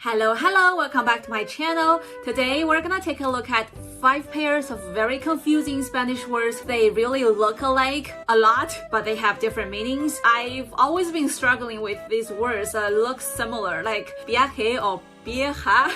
Hello, welcome back to my channel. Today we're gonna take a look at 5 pairs of very confusing Spanish words. They really look alike a lot, but they have different meanings. I've always been struggling with these words that look similar, like viaje or vieja,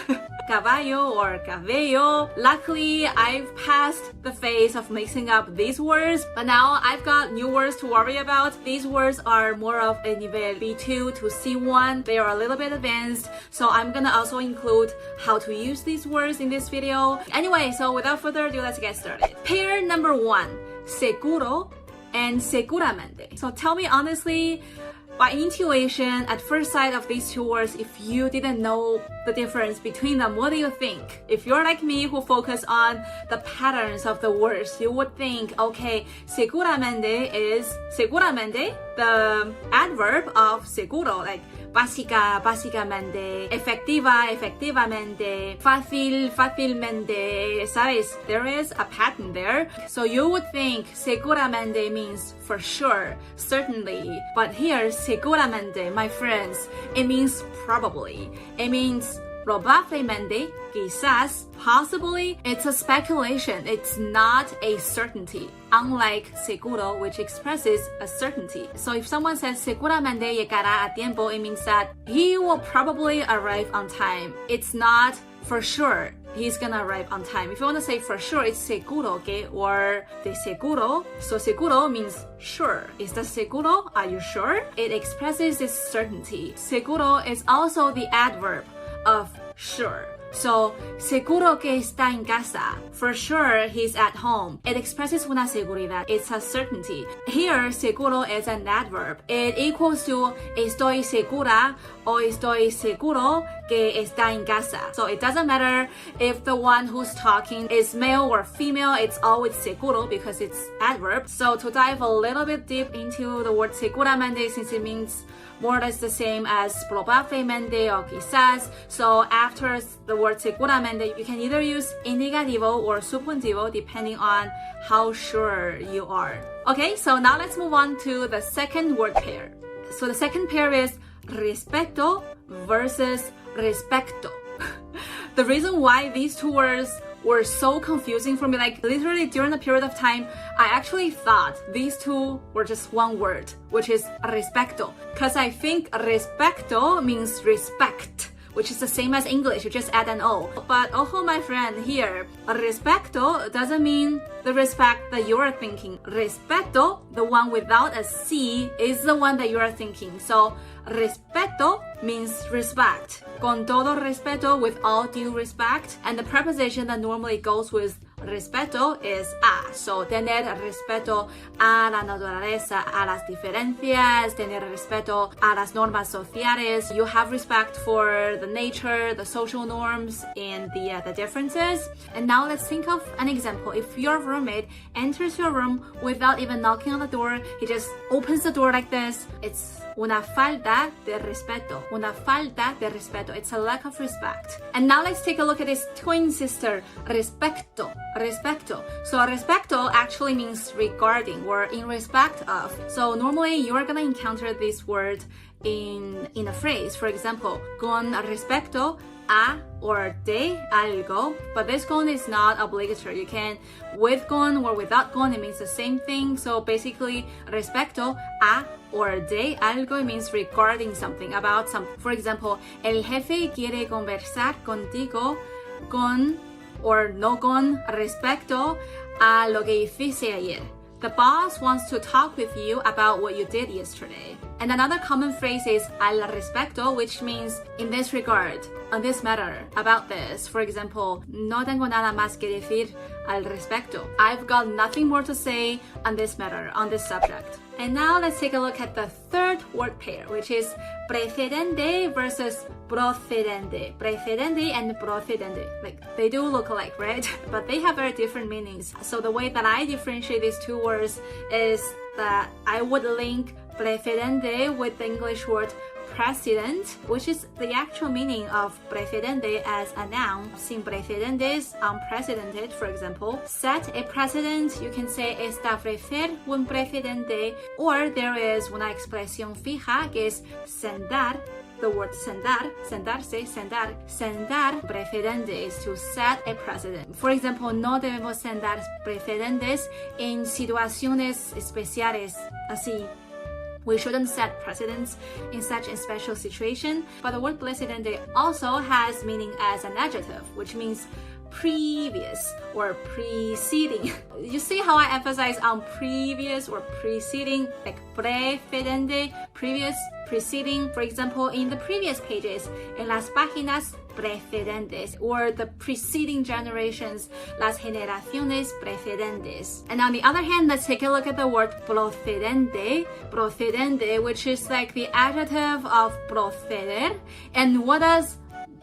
caballo or cabello. Luckily, I've passed the phase of mixing up these words, but now I've got new words to worry about. These words are more of a nivel B2 to C1. They are a little bit advanced, so I'm gonna also include how to use these words in this video. Anyway, so without further ado, let's get started. Pair number 1, seguro and seguramente. So tell me honestly, by intuition, at first sight of these two words, if you didn't know the difference between them, what do you think? If you're like me who focus on the patterns of the words, you would think, okay, seguramente is the adverb of seguro, like básica, básicamente, efectiva, efectivamente, fácil, fácilmente, ¿sabes? There is a pattern there. So you would think seguramente means for sure, certainly. But here, seguramente, my friends, it means probably. It means probablemente, quizás, possibly. It's a speculation. It's not a certainty. Unlike seguro, which expresses a certainty. So if someone says seguramente llegará a tiempo, it means that he will probably arrive on time. It's not for sure he's gonna arrive on time. If you want to say for sure, it's seguro, okay? Or de seguro. So seguro means sure. Is that seguro? Are you sure? It expresses this certainty. Seguro is also the adverb of sure. So, seguro que está en casa. For sure, he's at home. It expresses una seguridad. It's a certainty. Here, seguro is an adverb. It equals to estoy segura o estoy seguro que está en casa. So it doesn't matter if the one who's talking is male or female, it's always seguro because it's adverb. So to dive a little bit deep into the word seguramente, since it means more or less the same as probablemente or quizás. So after the word seguramente, you can either use indicativo or subjuntivo depending on how sure you are. Okay, so now let's move on to the second word pair. So the second pair is respeto versus respecto. The reason why these two words were so confusing for me, like literally during a period of time, I actually thought these two were just one word, which is respeto. Because I think respeto means respect, which is the same as English, you just add an O. But oh my friend, here, respeto doesn't mean the respect that you are thinking. Respeto, the one without a C, is the one that you are thinking. So respeto means respect. Con todo respeto, with all due respect. And the preposition that normally goes with respeto is a. So tener respeto a la naturaleza, a las diferencias, tener respeto a las normas sociales. You have respect for the nature, the social norms, and the differences. And now let's think of an example. If your roommate enters your room without even knocking on the door, he just opens the door like this, it's una falta de respeto. Una falta de respeto. It's a lack of respect. And now let's take a look at his twin sister, respecto. Respecto. So respecto actually means regarding or in respect of. So normally you're gonna encounter this word in a phrase. For example, con respecto a or de algo, but this con is not obligatory. You can with con or without con, it means the same thing. So basically, respecto a or de algo, it means regarding something, about something. For example, el jefe quiere conversar contigo con or no con respecto a lo que hiciste ayer. The boss wants to talk with you about what you did yesterday. And another common phrase is al respecto, which means in this regard, on this matter, about this. For example, no tengo nada más que decir al respecto. I've got nothing more to say on this matter, on this subject. And now let's take a look at the third word pair, which is precedente versus procedente. Precedente and procedente, like they do look alike, right? But they have very different meanings. So the way that I differentiate these two words is that I would link precedente with the English word precedent, which is the actual meaning of precedente as a noun. Sin precedentes, unprecedented, for example. Set a precedent, you can say establecer un precedente, or there is una expresión fija que es sentar the word sentar, sentarse, sentar precedentes, to set a precedent. For example, no debemos sentar precedentes en situaciones especiales, así. We shouldn't set precedents in such a special situation. But the word precedente also has meaning as an adjective, which means previous or preceding. You see how I emphasize on previous or preceding, like precedente, previous, preceding. For example, in the previous pages, en las páginas precedentes, or the preceding generations, las generaciones precedentes. And on the other hand, let's take a look at the word procedente, which is like the adjective of proceder. And what does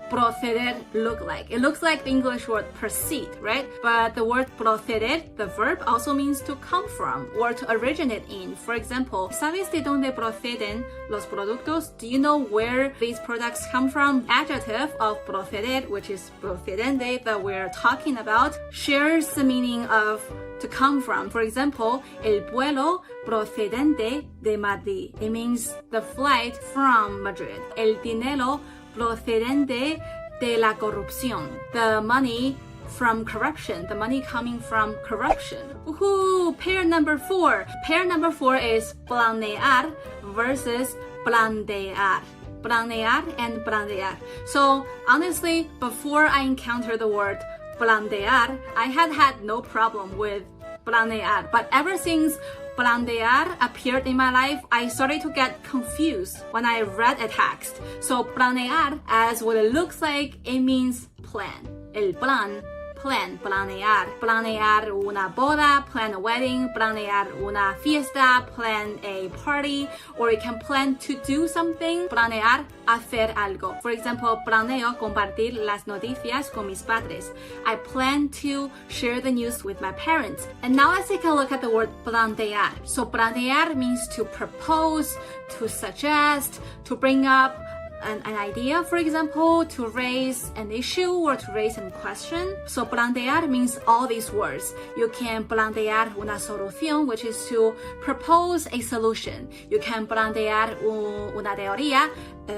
proceder look like? It looks like the English word proceed, right? But the word proceder, the verb, also means to come from or to originate in. For example, ¿sabes de dónde proceden los productos? Do you know where these products come from? Adjective of proceder, which is procedente that we're talking about, shares the meaning of to come from. For example, el vuelo procedente de Madrid. It means the flight from Madrid. El dinero procedente de la corrupción, the money from corruption, the money coming from corruption. Woohoo! Pair number 4. Pair number 4 is planear versus plantear. Planear and plantear. So honestly, before I encountered the word plantear, I had no problem with planear. But ever since plantear appeared in my life, I started to get confused when I read a text. So planear, as what it looks like, it means plan. El plan, plan, planear. Planear una boda, plan a wedding, planear una fiesta, plan a party, or you can plan to do something, planear hacer algo. For example, planeo compartir las noticias con mis padres. I plan to share the news with my parents. And now let's take a look at the word plantear. So plantear means to propose, to suggest, to bring up an idea, for example, to raise an issue or to raise a question. So plantear means all these words. You can plantear una solución, which is to propose a solution. You can plantear una teoría,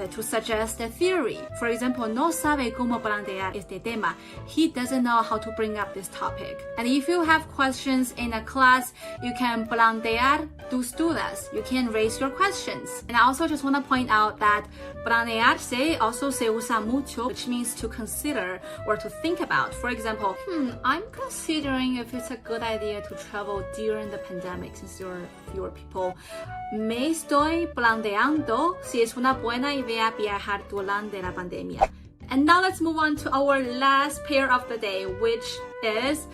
to suggest a theory. For example, no sabe cómo plantear este tema. He doesn't know how to bring up this topic. And if you have questions in a class, you can plantear tus dudas. You can raise your questions. And I also just want to point out that planearse also se usa mucho, which means to consider or to think about. For example, I'm considering if it's a good idea to travel during the pandemic since there are fewer people. Me estoy planteando si es una buena idea viajar durante la pandemia. And now let's move on to our last pair of the day, which is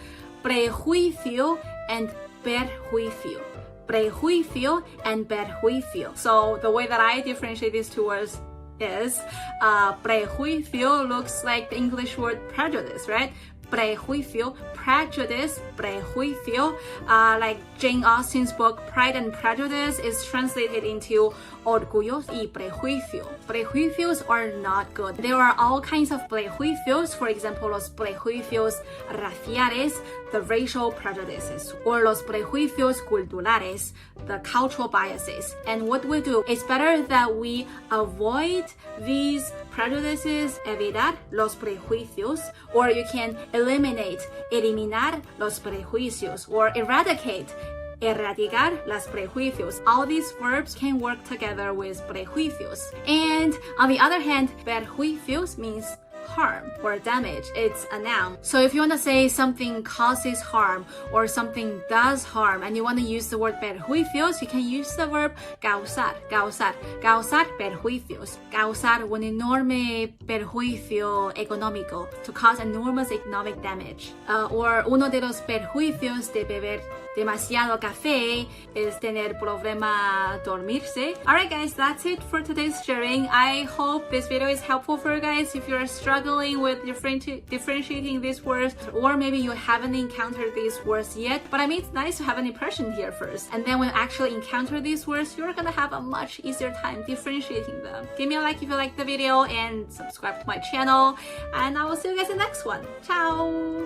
prejuicio and perjuicio. Prejuicio and perjuicio. So the way that I differentiate these two words is prejuicio looks like the English word prejudice, right? Prejuicio, prejudice, prejuicio. Like Jane Austen's book Pride and Prejudice is translated into orgullos y prejuicio. Prejuicios are not good. There are all kinds of prejuicios. For example, los prejuicios raciales, the racial prejudices, or los prejuicios culturales, the cultural biases. And what we do, it's better that we avoid these prejudices, evitar los prejuicios, or you can eliminar los prejuicios, or eradicar las prejuicios. All these verbs can work together with prejuicios. And on the other hand, perjuicios means harm or damage. It's a noun. So if you want to say something causes harm or something does harm and you want to use the word perjuicios, you can use the verb causar perjuicios. Causar un enorme perjuicio económico, to cause enormous economic damage. Or uno de los perjuicios de beber demasiado café es tener problema dormirse. Alright guys, that's it for today's sharing. I hope this video is helpful for you guys if you're struggling with differentiating these words, or maybe you haven't encountered these words yet. But I mean, it's nice to have an impression here first, and then when you actually encounter these words, you're gonna have a much easier time differentiating them. Give me a like if you liked the video and subscribe to my channel, and I will see you guys in the next one. Ciao!